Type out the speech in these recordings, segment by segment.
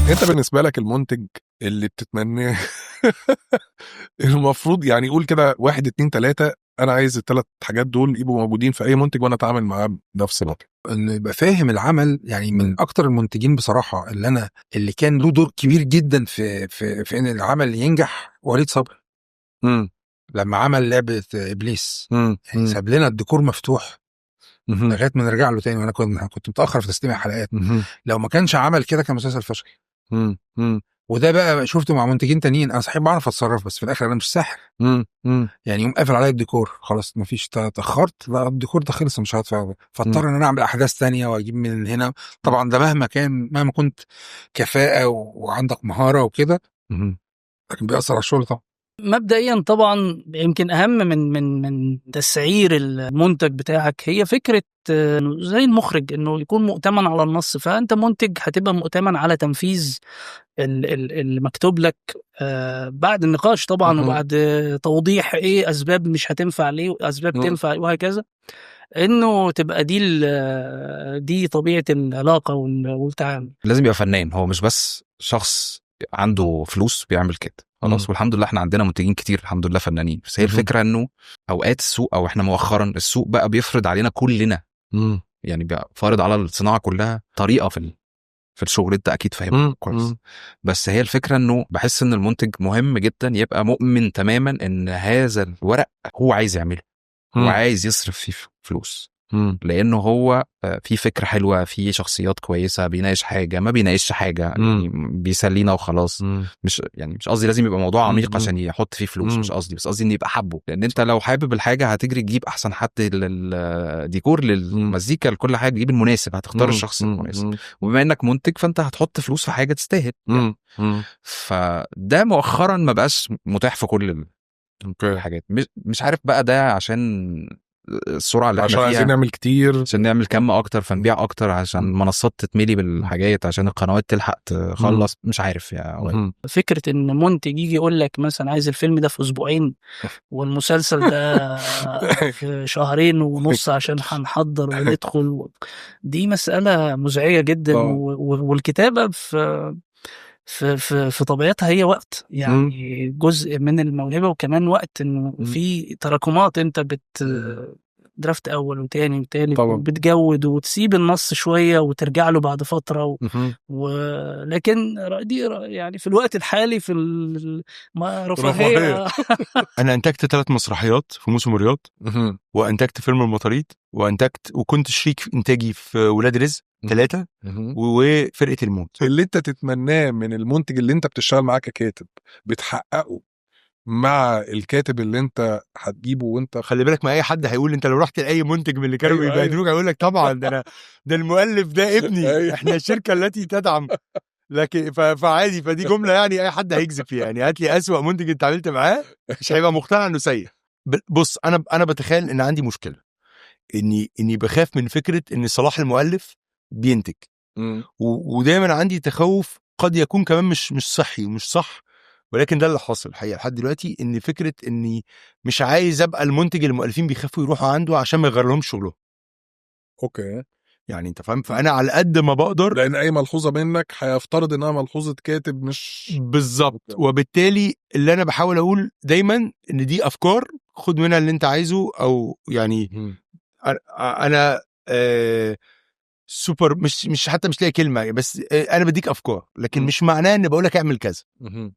انت بالنسبه لك المنتج اللي بتتمناه المفروض يعني يقول كده 1 2 3 انا عايز ال3 حاجات دول يبقوا موجودين في اي منتج وانا اتعامل معاه بنفس الوقت. انه يبقى فاهم العمل. يعني من اكتر المنتجين بصراحه اللي كان له دور كبير جدا في ان العمل ينجح وليد صبري. لما عمل لعبه ابليس يعني ساب لنا الديكور مفتوح لغايه ما نرجع له تاني، وانا كنت متاخر في تسليم الحلقات. لو ما كانش عمل كده كان مسلسل فشل. وده بقى شفته مع منتجين تانيين. انا صحيح بعرف اتصرف بس في الاخر انا مش ساحر. يعني يوم قافل عليا الديكور خلاص ما فيش، تاخرت لا الديكور ده خلص مش هدفع، فاضطر ان انا اعمل احداث تانية واجيب من هنا. طبعا ده مهما كنت كفاءة وعندك مهارة وكده لكن بيأثر على الشغل طبعا. مبدئيا طبعا يمكن اهم من تسعير المنتج بتاعك هي فكره زي المخرج انه يكون مؤتمن على النص. فانت منتج هتبقى مؤتمن على تنفيذ المكتوب لك بعد النقاش طبعا وبعد توضيح ايه اسباب مش هتنفع ليه واسباب تنفع وهكذا، انه تبقى دي طبيعه العلاقه والتعامل. لازم يبقى فنان، هو مش بس شخص عنده فلوس بيعمل كده خلاص. والحمد لله احنا عندنا منتجين كتير الحمد لله فنانين. بس هي الفكره انه اوقات السوق او احنا مؤخرا السوق بقى بيفرض علينا كلنا، يعني بقى فارض على الصناعه كلها طريقه في الشغل. انت اكيد فاهم كويس. بس هي الفكره انه بحس ان المنتج مهم جدا يبقى مؤمن تماما ان هذا الورق هو عايز يعمله وعايز يصرف فيه فلوس، لانه هو في فكره حلوه، في شخصيات كويسه، بيناقش حاجه ما بيناقش حاجه يعني بيسلينا وخلاص. مش قصدي لازم يبقى موضوع عميق عشان يحط فيه فلوس، مش قصدي، بس قصدي ان يبقى حبه. لان انت لو حابب الحاجه هتجري تجيب احسن حد للديكور للمزيكا لكل حاجه، تجيب المناسب، هتختار الشخص المناسب. وبما انك منتج فانت هتحط فلوس في حاجه تستاهل يعني. فده مؤخرا ما بقاش متاح في كل الحاجات. مش عارف بقى ده عشان السرعه اللي احنا فيها، عشان نعمل كتير، عشان نعمل كم اكتر فنبيع اكتر، عشان منصات تتملي بالحاجات، عشان القنوات تلحق تخلص. مش عارف يا فكره ان منتج يجي يقول لك مثلا عايز الفيلم ده في اسبوعين والمسلسل ده في 2.5 شهور عشان هنحضر وندخل، دي مساله مزعجه جدا. والكتابه في طبيعتها هي وقت، يعني جزء من الموهبة، وكمان وقت انه في تراكمات انت درافت اول وتاني وتالت وبتجود وتسيب النص شوية وترجع له بعد فترة لكن دي يعني في الوقت الحالي في الرفاهية. انا انتجت 3 مسرحيات في موسم رياض، وانتجت فيلم المطاريد، وكنت شريك انتاجي في ولاد رزق 3 وفرقة الموت. اللي انت تتمناه من المنتج اللي انت بتشتغل معاه ككاتب بتحققه مع الكاتب اللي انت هتجيبه. وانت خلي بالك ما اي حد هيقول انت لو رحت لاي منتج من اللي كانوا بيبادروك هيقول لك طبعا ده المؤلف ده ابني، احنا الشركة التي تدعم. لكن فعادي، فدي جملة يعني اي حد هيكذب فيها. يعني هات لي اسوأ منتج انت عملت معاه مش هيبقى مقتنع انه سيء. بص انا بتخيل ان عندي مشكلة، اني بخاف من فكرة ان صلاح المؤلف بينتج، ودايما عندي تخوف قد يكون كمان مش صحي ومش صح، ولكن ده اللي حاصل الحقيقة لحد دلوقتي. ان فكرة اني مش عايز ابقى المنتج المؤلفين بيخافوا يروحوا عنده عشان ما يغير لهم شغلهم. اوكي يعني انت فاهم. فانا على قد ما بقدر، لان اي ملحوظة منك هيفترض انها ملحوظة كاتب مش بالظبط. وبالتالي اللي انا بحاول اقول دايما ان دي افكار، خد منها اللي انت عايزه. او يعني انا سوبر مش حتى مش لاقي كلمه، بس انا بديك افكار، لكن مش معناه ان بقول لك اعمل كذا.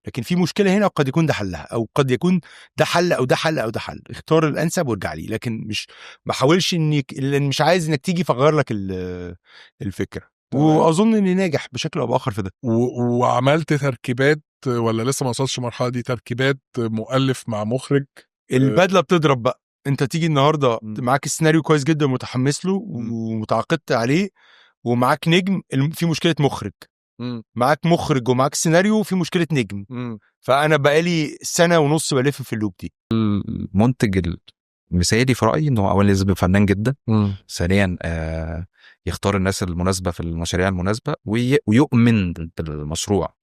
لكن في مشكله هنا وقد يكون ده حلها، او قد يكون ده حل او ده حل او ده حل. اختار الانسب وارجع لي، لكن مش بحاولش مش عايز انك تيجي فغير لك الفكره. واظن اني ناجح بشكل او باخر في ده. وعملت تركيبات ولا لسه ما وصلش مرحله دي؟ تركيبات مؤلف مع مخرج، البدله بتضرب بقى. انت تيجي النهارده معاك السيناريو كويس جدا متحمس له ومتعاقدت عليه، ومعاك نجم في مشكله مخرج، معاك مخرج ومعاك سيناريو في مشكله نجم. فانا بقالي 1.5 سنة بلف في اللوب دي. المنتج المثالي في رايي انه اولا لازم يبقى فنان جدا، ثانيا يختار الناس المناسبه في المشاريع المناسبه، ويؤمن بالمشروع.